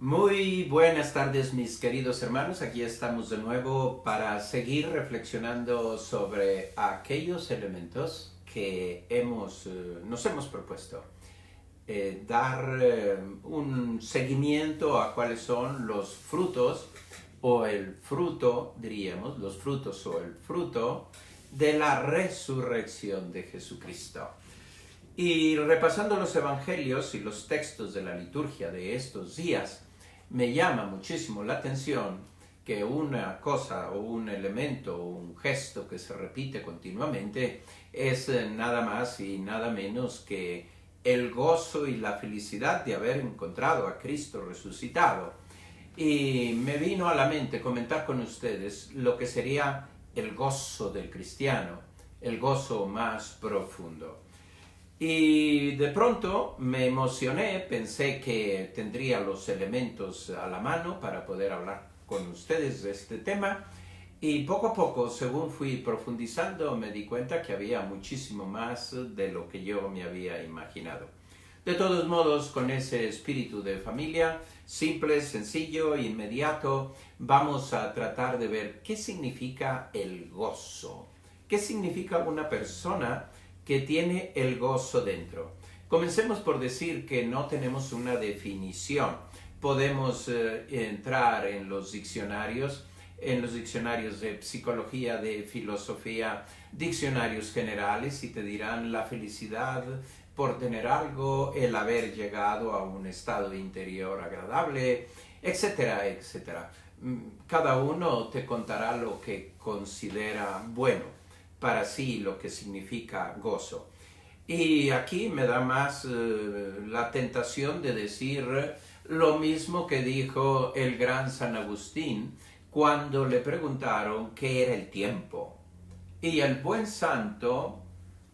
Muy buenas tardes, mis queridos hermanos. Aquí estamos de nuevo para seguir reflexionando sobre aquellos elementos que nos hemos propuesto. Dar un seguimiento a cuáles son los frutos o el fruto, diríamos, los frutos o el fruto de la resurrección de Jesucristo. Y repasando los evangelios y los textos de la liturgia de estos días, me llama muchísimo la atención que una cosa o un elemento o un gesto que se repite continuamente es nada más y nada menos que el gozo y la felicidad de haber encontrado a Cristo resucitado. Y me vino a la mente comentar con ustedes lo que sería el gozo del cristiano, el gozo más profundo. Y de pronto me emocioné, pensé que tendría los elementos a la mano para poder hablar con ustedes de este tema, y poco a poco, según fui profundizando, me di cuenta que había muchísimo más de lo que yo me había imaginado. De todos modos, con ese espíritu de familia, simple, sencillo, inmediato, vamos a tratar de ver qué significa el gozo. ¿Qué significa una persona que tiene el gozo dentro? Comencemos por decir que no tenemos una definición. Podemos entrar en los diccionarios de psicología, de filosofía, diccionarios generales, y te dirán la felicidad por tener algo, el haber llegado a un estado interior agradable, etcétera, etcétera. Cada uno te contará lo que considera bueno para sí, lo que significa gozo. Y aquí me da más la tentación de decir lo mismo que dijo el gran San Agustín cuando le preguntaron qué era el tiempo. Y el buen santo,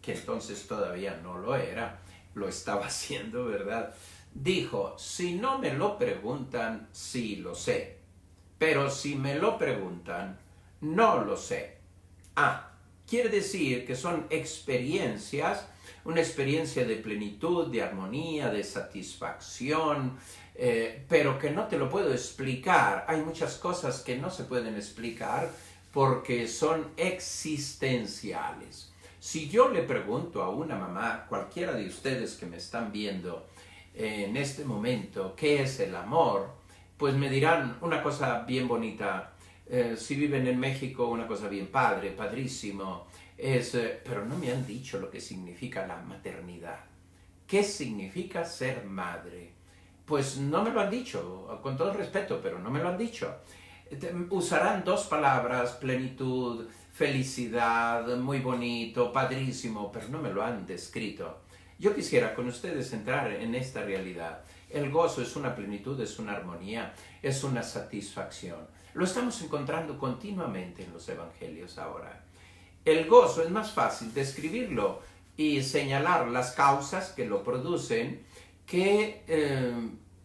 que entonces todavía no lo era, lo estaba haciendo, ¿verdad?, dijo: si no me lo preguntan, sí lo sé, pero si me lo preguntan, no lo sé. Quiere decir que son experiencias, una experiencia de plenitud, de armonía, de satisfacción, pero que no te lo puedo explicar. Hay muchas cosas que no se pueden explicar porque son existenciales. Si yo le pregunto a una mamá, cualquiera de ustedes que me están viendo en este momento, ¿qué es el amor?, pues me dirán una cosa bien bonita. Si viven en México, una cosa bien padrísimo, pero no me han dicho lo que significa la maternidad. ¿Qué significa ser madre? Pues no me lo han dicho, con todo respeto, pero no me lo han dicho. Usarán dos palabras: plenitud, felicidad, muy bonito, padrísimo, pero no me lo han descrito. Yo quisiera con ustedes entrar en esta realidad. El gozo es una plenitud, es una armonía, es una satisfacción. Lo estamos encontrando continuamente en los evangelios ahora. El gozo es más fácil describirlo y señalar las causas que lo producen que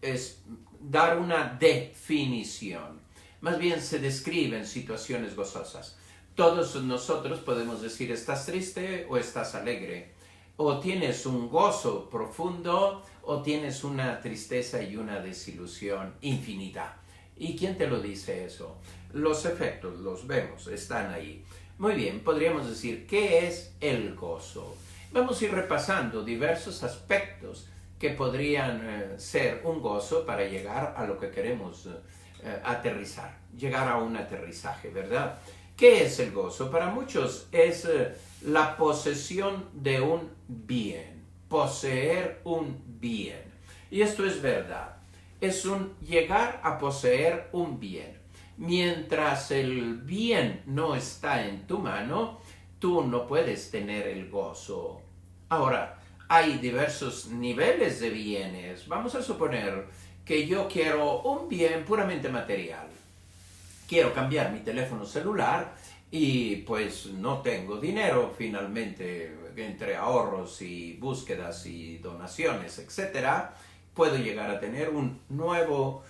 es dar una definición. Más bien se describen situaciones gozosas. Todos nosotros podemos decir: estás triste o estás alegre, o tienes un gozo profundo o tienes una tristeza y una desilusión infinita. ¿Y quién te lo dice eso? Los efectos los vemos, están ahí. Muy bien, podríamos decir, ¿qué es el gozo? Vamos a ir repasando diversos aspectos que podrían ser un gozo para llegar a lo que queremos aterrizar, llegar a un aterrizaje, ¿verdad? ¿Qué es el gozo? Para muchos es la posesión de un bien, poseer un bien. Y esto es verdad. Es un llegar a poseer un bien. Mientras el bien no está en tu mano, tú no puedes tener el gozo. Ahora, hay diversos niveles de bienes. Vamos a suponer que yo quiero un bien puramente material. Quiero cambiar mi teléfono celular y pues no tengo dinero. Finalmente, entre ahorros y búsquedas y donaciones, etcétera, puedo llegar a tener un nuevo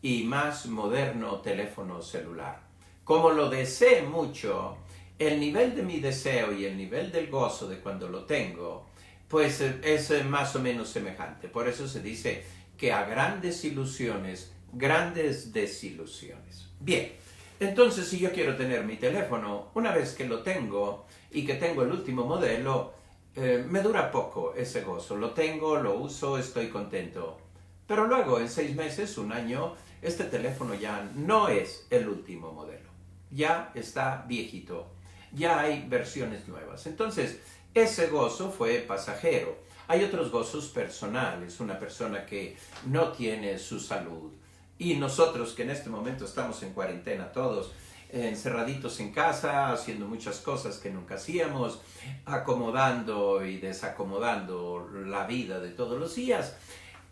y más moderno teléfono celular. Como lo desee mucho, el nivel de mi deseo y el nivel del gozo de cuando lo tengo, pues es más o menos semejante. Por eso se dice que a grandes ilusiones grandes desilusiones. Bien, entonces si yo quiero tener mi teléfono, una vez que lo tengo y que tengo el último modelo, me dura poco ese gozo. Lo tengo, lo uso, estoy contento. Pero luego, en 6 meses, un año, este teléfono ya no es el último modelo. Ya está viejito. Ya hay versiones nuevas. Entonces, ese gozo fue pasajero. Hay otros gozos personales. Una persona que no tiene su salud. Y nosotros que en este momento estamos en cuarentena todos, encerraditos en casa, haciendo muchas cosas que nunca hacíamos, acomodando y desacomodando la vida de todos los días,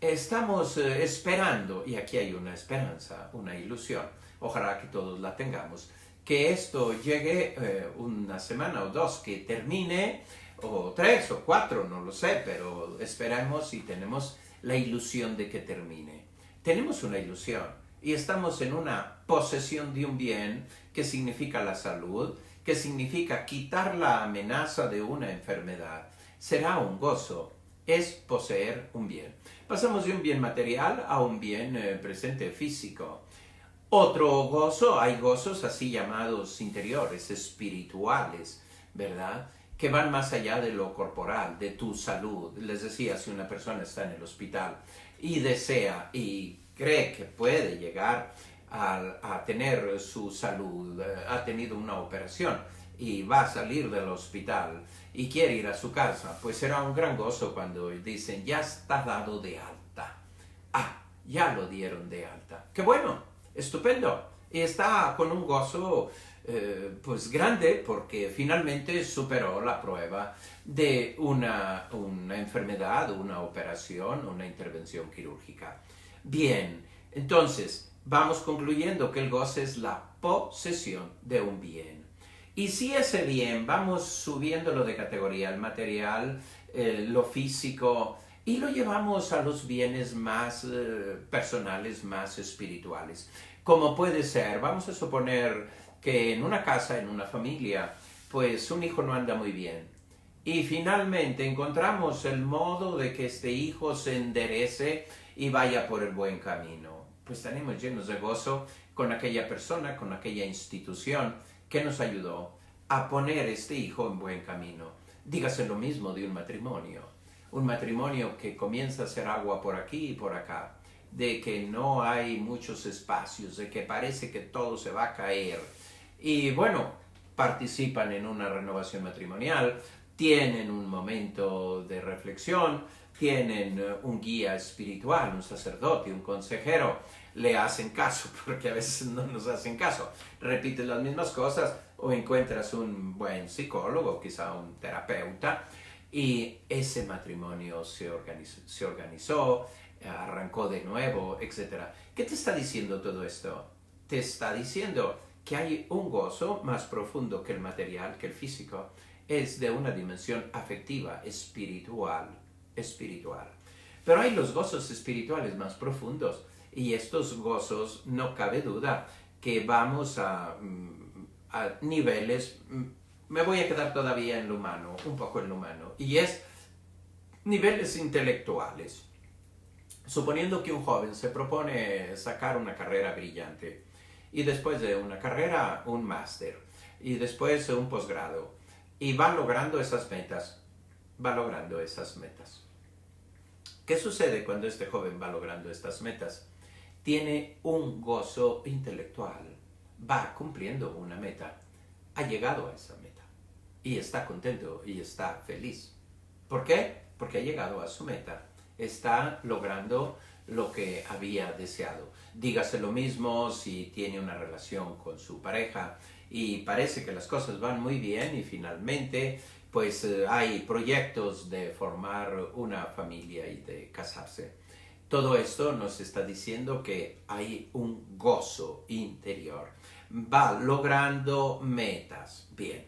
estamos esperando, y aquí hay una esperanza, una ilusión, ojalá que todos la tengamos, que esto llegue una semana o 2, que termine, o 3 o 4, no lo sé, pero esperamos y tenemos la ilusión de que termine. Tenemos una ilusión y estamos en una posesión de un bien que significa la salud, que significa quitar la amenaza de una enfermedad. Será un gozo, es poseer un bien. Pasamos de un bien material a un bien presente físico. Otro gozo, hay gozos así llamados interiores, espirituales, ¿verdad? Que van más allá de lo corporal, de tu salud. Les decía, si una persona está en el hospital y desea y cree que puede llegar a tener su salud, ha tenido una operación y va a salir del hospital y quiere ir a su casa, pues será un gran gozo cuando dicen, ya está dado de alta. Ah, ya lo dieron de alta. ¡Qué bueno! Estupendo. Y está con un gozo pues grande porque finalmente superó la prueba de una enfermedad, una operación, una intervención quirúrgica. Bien, entonces vamos concluyendo que el gozo es la posesión de un bien. Y si ese bien vamos subiéndolo de categoría, el material, lo físico, y lo llevamos a los bienes más personales, más espirituales. Como puede ser, vamos a suponer que en una casa, en una familia, pues un hijo no anda muy bien. Y finalmente encontramos el modo de que este hijo se enderece y vaya por el buen camino. Pues estaremos llenos de gozo con aquella persona, con aquella institución que nos ayudó a poner este hijo en buen camino. Dígase lo mismo de un matrimonio. Un matrimonio que comienza a hacer agua por aquí y por acá, de que no hay muchos espacios, de que parece que todo se va a caer. Y bueno, participan en una renovación matrimonial, tienen un momento de reflexión, tienen un guía espiritual, un sacerdote, un consejero, le hacen caso, porque a veces no nos hacen caso, repiten las mismas cosas, o encuentras un buen psicólogo, quizá un terapeuta, y ese matrimonio se organizó, arrancó de nuevo, etc. ¿Qué te está diciendo todo esto? Te está diciendo que hay un gozo más profundo que el material, que el físico, es de una dimensión afectiva, espiritual. Pero hay los gozos espirituales más profundos, y estos gozos, no cabe duda, que vamos a niveles, me voy a quedar todavía en lo humano, un poco en lo humano, y es niveles intelectuales. Suponiendo que un joven se propone sacar una carrera brillante, y después de una carrera, un máster, y después un posgrado, y va logrando esas metas, ¿Qué sucede cuando este joven va logrando estas metas? Tiene un gozo intelectual, va cumpliendo una meta, ha llegado a esa meta, y está contento y está feliz. ¿Por qué? Porque ha llegado a su meta, está logrando lo que había deseado. Dígase lo mismo si tiene una relación con su pareja y parece que las cosas van muy bien y finalmente pues hay proyectos de formar una familia y de casarse. Todo esto nos está diciendo que hay un gozo interior. Va logrando metas. Bien.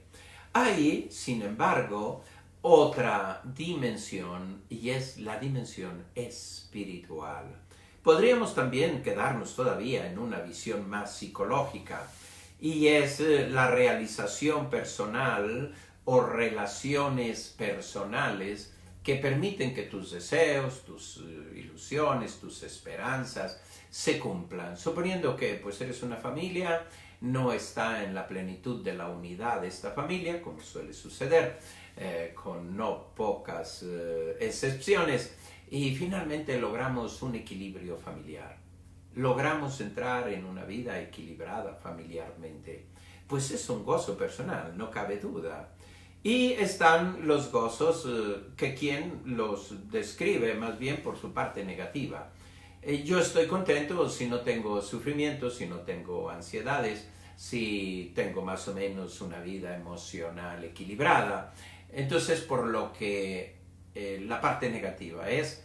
Hay, sin embargo, otra dimensión, y es la dimensión espiritual. Podríamos también quedarnos todavía en una visión más psicológica, y es la realización personal o relaciones personales que permiten que tus deseos, tus ilusiones, tus esperanzas se cumplan. Suponiendo que pues eres una familia, no está en la plenitud de la unidad de esta familia, como suele suceder, con no pocas excepciones, y finalmente logramos un equilibrio familiar. Logramos entrar en una vida equilibrada familiarmente. Pues es un gozo personal, no cabe duda. Y están los gozos que quien los describe más bien por su parte negativa. Yo estoy contento si no tengo sufrimiento, si no tengo ansiedades, si tengo más o menos una vida emocional equilibrada. Entonces, por lo que la parte negativa es,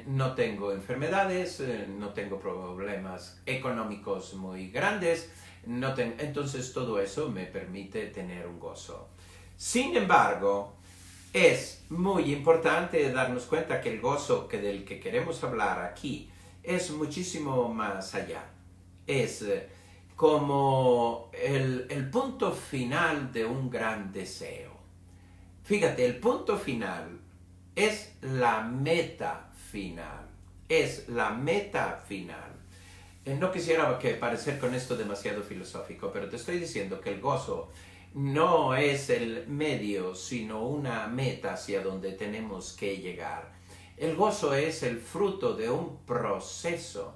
no tengo enfermedades, no tengo problemas económicos muy grandes, entonces todo eso me permite tener un gozo. Sin embargo, es muy importante darnos cuenta que el gozo del que queremos hablar aquí es muchísimo más allá. Es como el punto final de un gran deseo. Fíjate, el punto final es la meta final. Es la meta final. No quisiera parecer con esto demasiado filosófico, pero te estoy diciendo que el gozo no es el medio, sino una meta hacia donde tenemos que llegar. El gozo es el fruto de un proceso.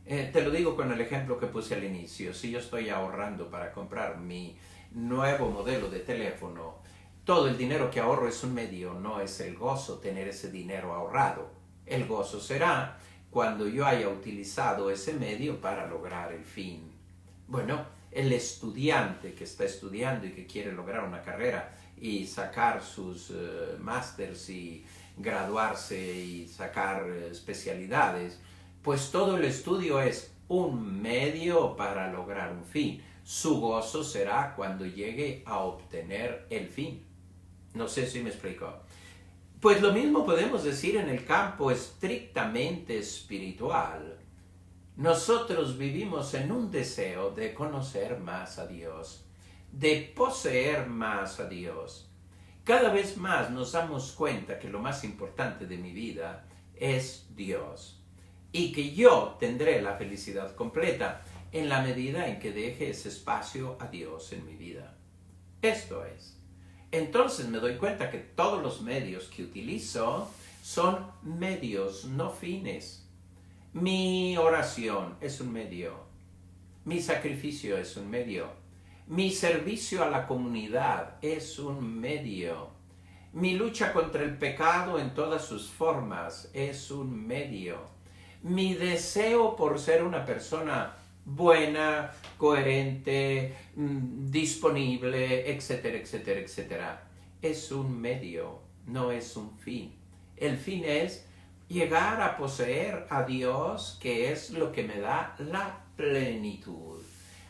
Te lo digo con el ejemplo que puse al inicio. Si yo estoy ahorrando para comprar mi nuevo modelo de teléfono, todo el dinero que ahorro es un medio, no es el gozo tener ese dinero ahorrado. El gozo será cuando yo haya utilizado ese medio para lograr el fin. Bueno, el estudiante que está estudiando y que quiere lograr una carrera y sacar sus másters y graduarse y sacar especialidades, pues todo el estudio es un medio para lograr un fin. Su gozo será cuando llegue a obtener el fin. No sé si me explico. Pues lo mismo podemos decir en el campo estrictamente espiritual. Nosotros vivimos en un deseo de conocer más a Dios, de poseer más a Dios. Cada vez más nos damos cuenta que lo más importante de mi vida es Dios y que yo tendré la felicidad completa en la medida en que deje ese espacio a Dios en mi vida. Esto es. Entonces me doy cuenta que todos los medios que utilizo son medios, no fines. Mi oración es un medio. Mi sacrificio es un medio. Mi servicio a la comunidad es un medio. Mi lucha contra el pecado en todas sus formas es un medio. Mi deseo por ser una persona buena, coherente, disponible, etcétera, etcétera, etcétera, es un medio, no es un fin. El fin es llegar a poseer a Dios, que es lo que me da la plenitud.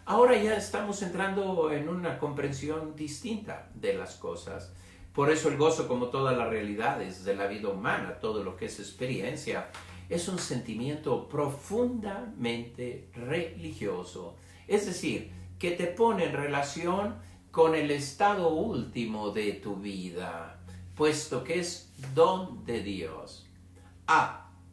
Ahora ya estamos entrando en una comprensión distinta de las cosas. Por eso el gozo, como todas las realidades de la vida humana, todo lo que es experiencia, es un sentimiento profundamente religioso. Es decir, que te pone en relación con el estado último de tu vida, puesto que es don de Dios.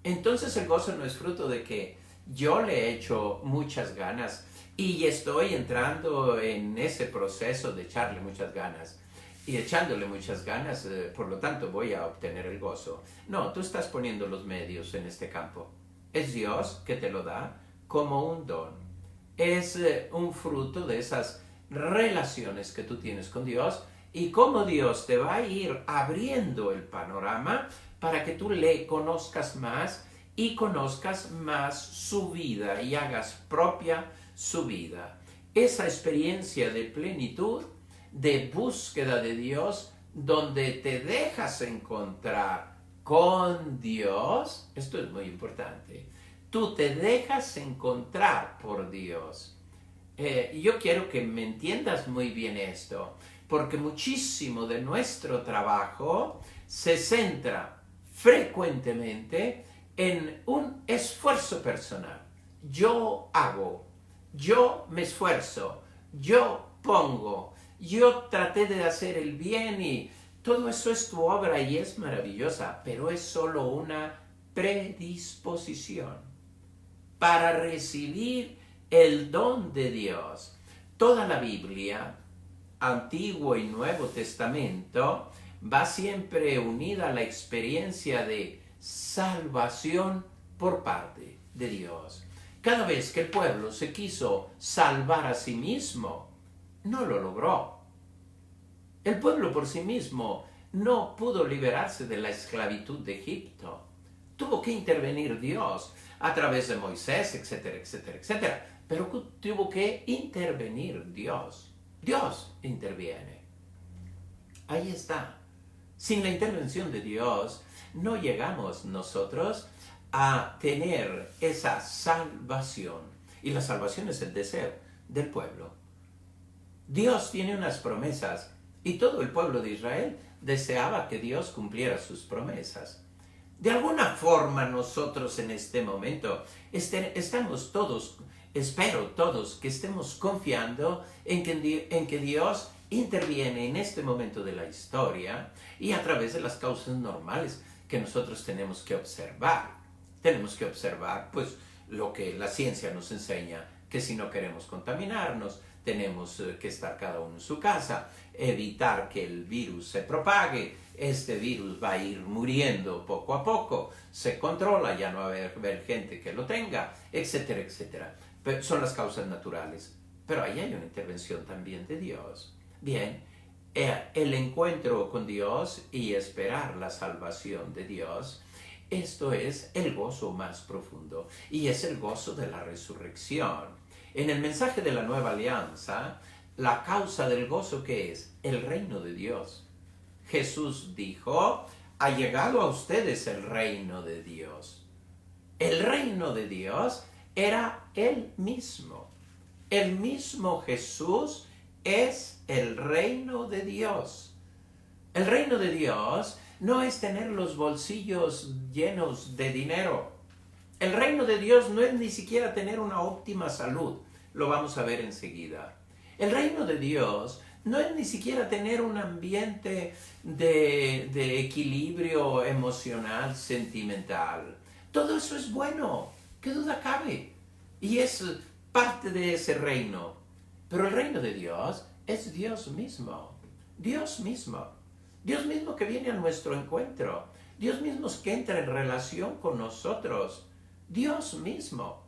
Entonces el gozo no es fruto de que yo le he hecho muchas ganas y estoy entrando en ese proceso de echarle muchas ganas. Y echándole muchas ganas, por lo tanto voy a obtener el gozo. No, tú estás poniendo los medios en este campo. Es Dios que te lo da como un don. Es un fruto de esas relaciones que tú tienes con Dios y cómo Dios te va a ir abriendo el panorama para que tú le conozcas más y conozcas más su vida y hagas propia su vida. Esa experiencia de plenitud, de búsqueda de Dios, donde te dejas encontrar con Dios. Esto es muy importante. Tú te dejas encontrar por Dios. Yo quiero que me entiendas muy bien esto, porque muchísimo de nuestro trabajo se centra frecuentemente en un esfuerzo personal. Yo hago, yo me esfuerzo, yo pongo, yo traté de hacer el bien y Todo eso es tu obra y es maravillosa, pero es solo una predisposición para recibir el don de Dios. Toda la Biblia, Antiguo y Nuevo Testamento, va siempre unida a la experiencia de salvación por parte de Dios. Cada vez que el pueblo se quiso salvar a sí mismo, no lo logró. El pueblo por sí mismo no pudo liberarse de la esclavitud de Egipto. Tuvo que intervenir Dios a través de Moisés, etcétera, etcétera, etcétera. Pero tuvo que intervenir Dios. Dios interviene. Ahí está. Sin la intervención de Dios, no llegamos nosotros a tener esa salvación. Y la salvación es el deseo del pueblo. Dios tiene unas promesas y todo el pueblo de Israel deseaba que Dios cumpliera sus promesas. De alguna forma nosotros en este momento estamos todos, espero todos, que estemos confiando en que Dios interviene en este momento de la historia y a través de las causas normales que nosotros tenemos que observar. Tenemos que observar pues lo que la ciencia nos enseña, que si no queremos contaminarnos, tenemos que estar cada uno en su casa, evitar que el virus se propague. Este virus va a ir muriendo poco a poco, se controla, ya no va a haber gente que lo tenga, etcétera, etcétera. Pero son las causas naturales. Pero ahí hay una intervención también de Dios. Bien, el encuentro con Dios y esperar la salvación de Dios, esto es el gozo más profundo y es el gozo de la resurrección. En el mensaje de la nueva alianza, la causa del gozo, ¿qué es? El reino de Dios. Jesús dijo, ha llegado a ustedes el reino de Dios. El reino de Dios era Él mismo. El mismo Jesús es el reino de Dios. El reino de Dios no es tener los bolsillos llenos de dinero. El reino de Dios no es ni siquiera tener una óptima salud. Lo vamos a ver enseguida. El reino de Dios no es ni siquiera tener un ambiente de equilibrio emocional, sentimental. Todo eso es bueno, qué duda cabe. Y es parte de ese reino. Pero el reino de Dios es Dios mismo. Dios mismo. Dios mismo que viene a nuestro encuentro. Dios mismo que entra en relación con nosotros. Dios mismo.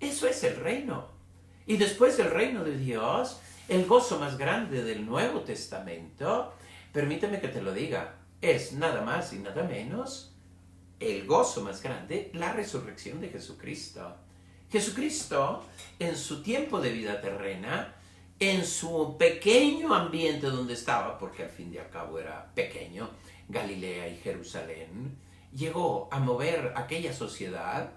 Eso es el reino. Y después del reino de Dios, el gozo más grande del Nuevo Testamento, permíteme que te lo diga, es nada más y nada menos el gozo más grande, la resurrección de Jesucristo. Jesucristo, en su tiempo de vida terrena, en su pequeño ambiente donde estaba, porque al fin y al cabo era pequeño, Galilea y Jerusalén, llegó a mover aquella sociedad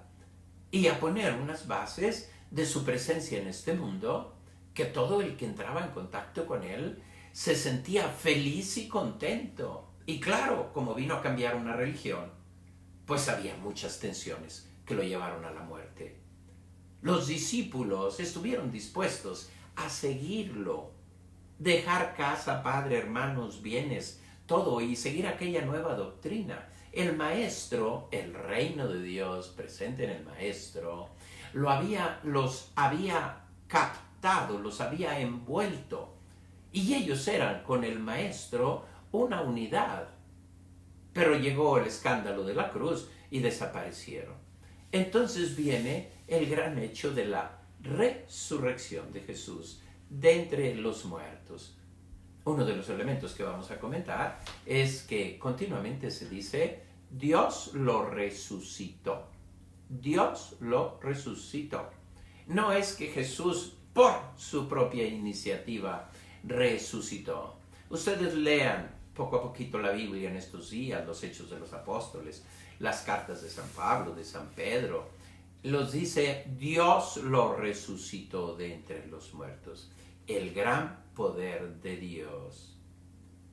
y a poner unas bases de su presencia en este mundo, que todo el que entraba en contacto con él se sentía feliz y contento. Y claro, como vino a cambiar una religión, pues había muchas tensiones que lo llevaron a la muerte. Los discípulos estuvieron dispuestos a seguirlo, dejar casa, padre, hermanos, bienes, todo, y seguir aquella nueva doctrina. El maestro, el reino de Dios presente en el maestro, los había captado, los había envuelto, y ellos eran con el maestro una unidad. Pero llegó el escándalo de la cruz y desaparecieron. Entonces viene el gran hecho de la resurrección de Jesús de entre los muertos. Uno de los elementos que vamos a comentar es que continuamente se dice Dios lo resucitó. Dios lo resucitó. No es que Jesús por su propia iniciativa resucitó. Ustedes lean poco a poquito la Biblia en estos días, los Hechos de los Apóstoles, las cartas de San Pablo, de San Pedro. Los dice, Dios lo resucitó de entre los muertos. El gran poder de Dios.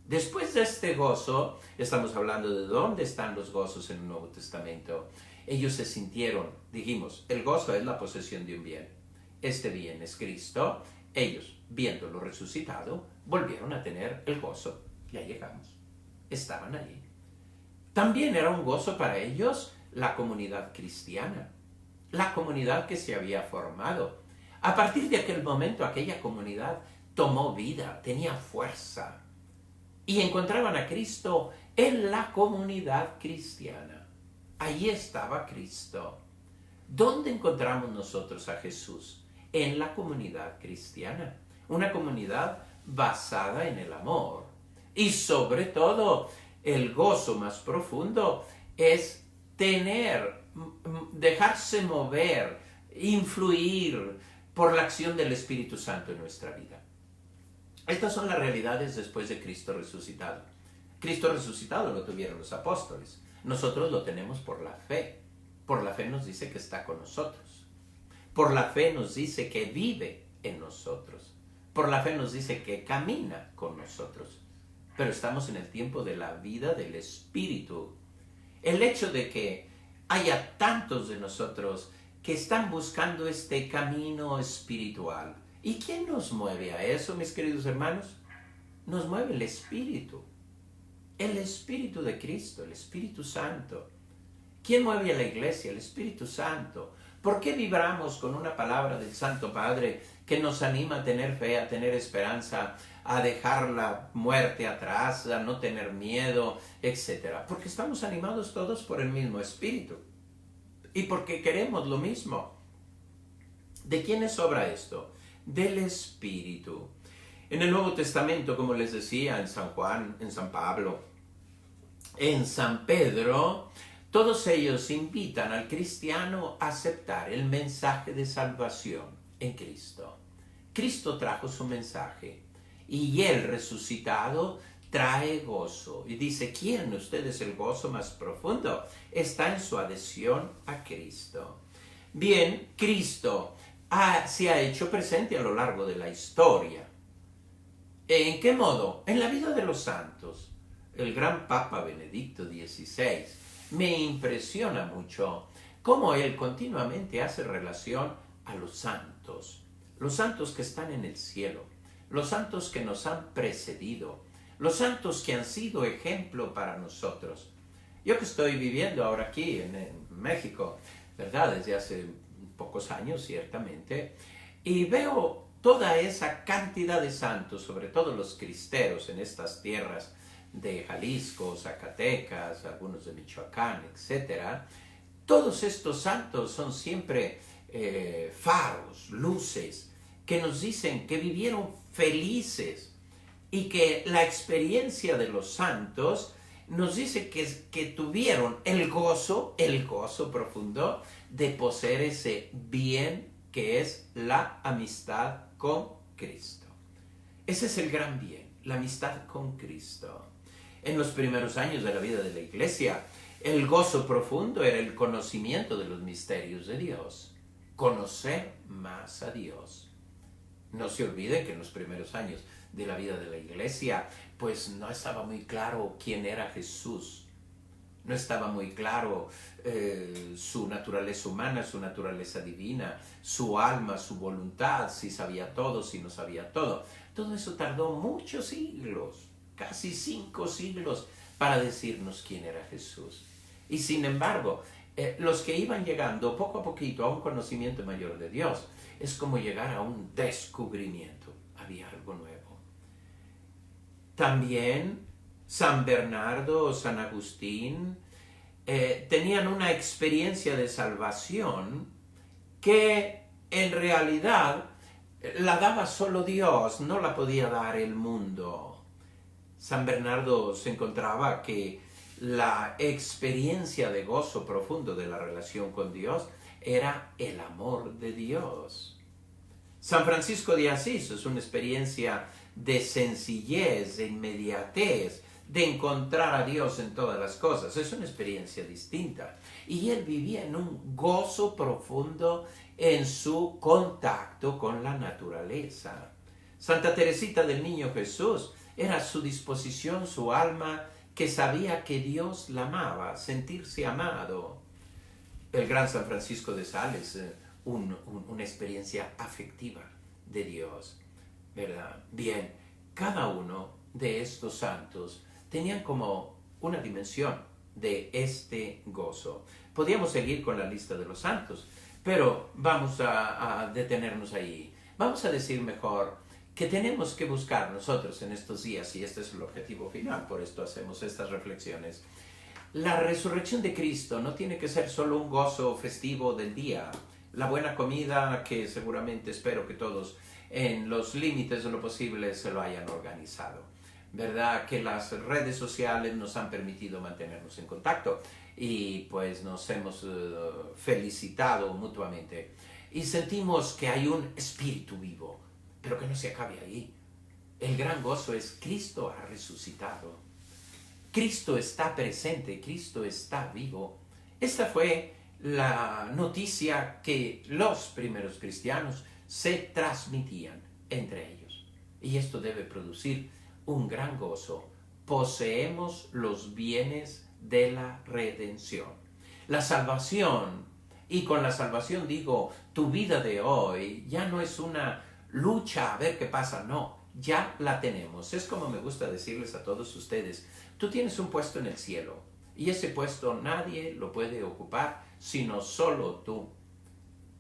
Después de este gozo, estamos hablando de dónde están los gozos en el Nuevo Testamento. Ellos se sintieron, dijimos, el gozo es la posesión de un bien. Este bien es Cristo. Ellos, viéndolo resucitado, volvieron a tener el gozo. Ya llegamos. estaban allí. También era un gozo para ellos la comunidad cristiana, la comunidad que se había formado. A partir de aquel momento, aquella comunidad tomó vida, tenía fuerza, y encontraban a Cristo en la comunidad cristiana. Allí estaba Cristo. ¿Dónde encontramos nosotros a Jesús? En la comunidad cristiana. Una comunidad basada en el amor. Y sobre todo, el gozo más profundo es dejarse mover, influir por la acción del Espíritu Santo en nuestra vida. Estas son las realidades después de Cristo resucitado. Cristo resucitado lo tuvieron los apóstoles. Nosotros lo tenemos por la fe. Por la fe nos dice que está con nosotros. Por la fe nos dice que vive en nosotros. Por la fe nos dice que camina con nosotros. Pero estamos en el tiempo de la vida del Espíritu. El hecho de que haya tantos de nosotros que están buscando este camino espiritual. ¿Y quién nos mueve a eso, mis queridos hermanos? Nos mueve el Espíritu. El Espíritu de Cristo, el Espíritu Santo. ¿Quién mueve a la iglesia? El Espíritu Santo. ¿Por qué vibramos con una palabra del Santo Padre que nos anima a tener fe, a tener esperanza, a dejar la muerte atrás, a no tener miedo, etcétera? Porque estamos animados todos por el mismo Espíritu. Y porque queremos lo mismo. ¿De quién es obra esto? Del Espíritu. En el Nuevo Testamento, como les decía, en San Juan, en San Pablo, en San Pedro, todos ellos invitan al cristiano a aceptar el mensaje de salvación en Cristo. Cristo trajo su mensaje y Él resucitado trae gozo. Y dice, ¿quieren ustedes el gozo más profundo? Está en su adhesión a Cristo. Bien, Cristo se ha hecho presente a lo largo de la historia. ¿En qué modo? En la vida de los santos. El gran Papa Benedicto XVI me impresiona mucho cómo él continuamente hace relación a los santos que están en el cielo, los santos que nos han precedido, los santos que han sido ejemplo para nosotros. Yo que estoy viviendo ahora aquí en México, ¿verdad? Desde hace pocos años, ciertamente, y veo toda esa cantidad de santos, sobre todo los cristeros en estas tierras de Jalisco, Zacatecas, algunos de Michoacán, etc. Todos estos santos son siempre faros, luces, que nos dicen que vivieron felices y que la experiencia de los santos nos dice que tuvieron el gozo profundo de poseer ese bien que es la amistad con Cristo. Ese es el gran bien, la amistad con Cristo. En los primeros años de la vida de la iglesia, el gozo profundo era el conocimiento de los misterios de Dios, conocer más a Dios. No se olvide que en los primeros años de la vida de la iglesia, pues no estaba muy claro quién era Jesús. No estaba muy claro su naturaleza humana, su naturaleza divina, su alma, su voluntad, si sabía todo, si no sabía todo. Todo eso tardó muchos siglos, casi 5 siglos, para decirnos quién era Jesús. Y sin embargo, los que iban llegando poco a poquito a un conocimiento mayor de Dios, es como llegar a un descubrimiento. Había algo nuevo. También San Bernardo, San Agustín, tenían una experiencia de salvación que en realidad la daba solo Dios, no la podía dar el mundo. San Bernardo se encontraba que la experiencia de gozo profundo de la relación con Dios era el amor de Dios. San Francisco de Asís es una experiencia de sencillez, de inmediatez, de encontrar a Dios en todas las cosas. Es una experiencia distinta. Y él vivía en un gozo profundo en su contacto con la naturaleza. Santa Teresita del Niño Jesús era su disposición, su alma, que sabía que Dios la amaba, sentirse amado. El gran San Francisco de Sales, una experiencia afectiva de Dios, ¿verdad? Bien, cada uno de estos santos tenían como una dimensión de este gozo. Podríamos seguir con la lista de los santos, pero vamos a detenernos ahí. Vamos a decir mejor que tenemos que buscar nosotros en estos días, y este es el objetivo final, por esto hacemos estas reflexiones. La resurrección de Cristo no tiene que ser solo un gozo festivo del día, la buena comida que seguramente espero que todos en los límites de lo posible se lo hayan organizado. ¿Verdad? Que las redes sociales nos han permitido mantenernos en contacto y pues nos hemos felicitado mutuamente y sentimos que hay un espíritu vivo, pero que no se acabe ahí. El gran gozo es Cristo ha resucitado. Cristo está presente, Cristo está vivo. Esta fue la noticia que los primeros cristianos se transmitían entre ellos. Y esto debe producir un gran gozo. Poseemos los bienes de la redención. La salvación, y con la salvación digo, tu vida de hoy ya no es una lucha a ver qué pasa, no, ya la tenemos. Es como me gusta decirles a todos ustedes, tú tienes un puesto en el cielo y ese puesto nadie lo puede ocupar sino solo tú.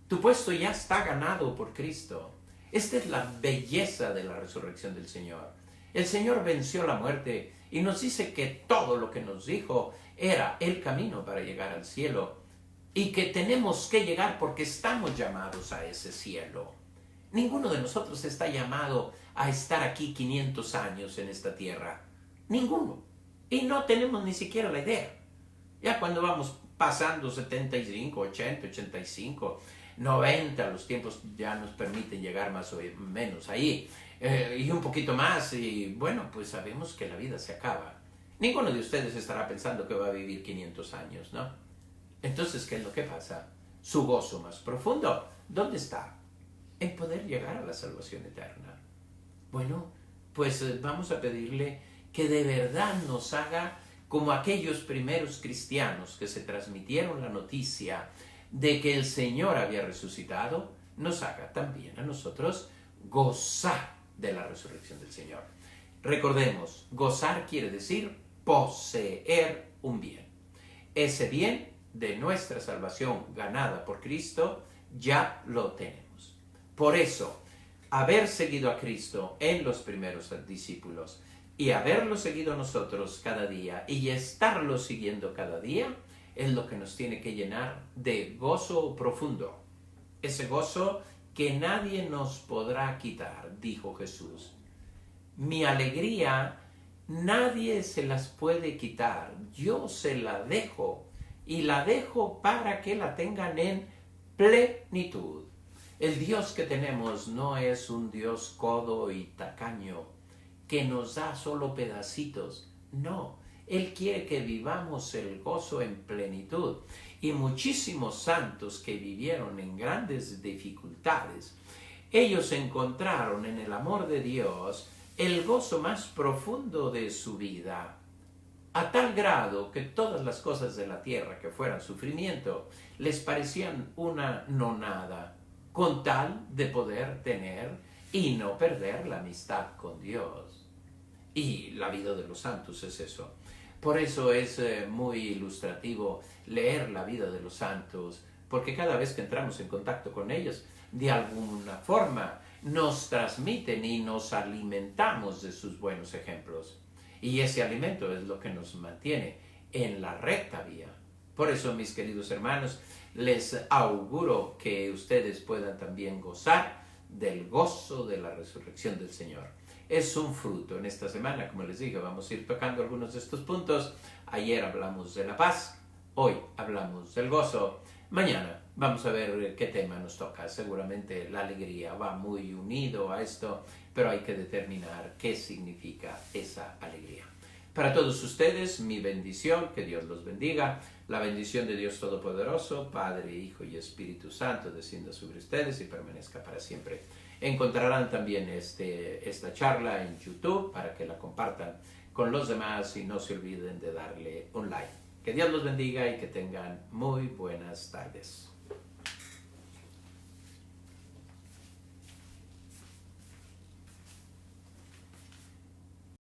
Tu puesto ya está ganado por Cristo. Esta es la belleza de la resurrección del Señor. El Señor venció la muerte y nos dice que todo lo que nos dijo era el camino para llegar al cielo y que tenemos que llegar porque estamos llamados a ese cielo. Ninguno de nosotros está llamado a estar aquí 500 años en esta tierra. Ninguno. Y no tenemos ni siquiera la idea. Ya cuando vamos pasando 75, 80, 85, 90, los tiempos ya nos permiten llegar más o menos ahí. Y un poquito más, y bueno, pues sabemos que la vida se acaba. Ninguno de ustedes estará pensando que va a vivir 500 años, ¿no? Entonces, ¿qué es lo que pasa? Su gozo más profundo, ¿dónde está? En poder llegar a la salvación eterna. Bueno, pues vamos a pedirle que de verdad nos haga como aquellos primeros cristianos que se transmitieron la noticia de que el Señor había resucitado, nos haga también a nosotros gozar de la resurrección del Señor. Recordemos, gozar quiere decir poseer un bien. Ese bien de nuestra salvación ganada por Cristo ya lo tenemos. Por eso, haber seguido a Cristo en los primeros discípulos y haberlo seguido nosotros cada día y estarlo siguiendo cada día es lo que nos tiene que llenar de gozo profundo. Ese gozo que nadie nos podrá quitar, dijo Jesús. Mi alegría nadie se las puede quitar, yo se la dejo y la dejo para que la tengan en plenitud. El Dios que tenemos no es un Dios codo y tacaño que nos da solo pedacitos, no. Él quiere que vivamos el gozo en plenitud. Y muchísimos santos que vivieron en grandes dificultades, ellos encontraron en el amor de Dios el gozo más profundo de su vida, a tal grado que todas las cosas de la tierra que fueran sufrimiento les parecían una nonada, con tal de poder tener y no perder la amistad con Dios. Y la vida de los santos es eso. Por eso es muy ilustrativo leer la vida de los santos, porque cada vez que entramos en contacto con ellos, de alguna forma nos transmiten y nos alimentamos de sus buenos ejemplos. Y ese alimento es lo que nos mantiene en la recta vía. Por eso, mis queridos hermanos, les auguro que ustedes puedan también gozar del gozo de la resurrección del Señor. Es un fruto. En esta semana, como les dije, vamos a ir tocando algunos de estos puntos. Ayer hablamos de la paz, hoy hablamos del gozo. Mañana vamos a ver qué tema nos toca. Seguramente la alegría va muy unido a esto, pero hay que determinar qué significa esa alegría. Para todos ustedes, mi bendición, que Dios los bendiga. La bendición de Dios Todopoderoso, Padre, Hijo y Espíritu Santo, descienda sobre ustedes y permanezca para siempre. Encontrarán también esta charla en YouTube para que la compartan con los demás y no se olviden de darle un like. Que Dios los bendiga y que tengan muy buenas tardes.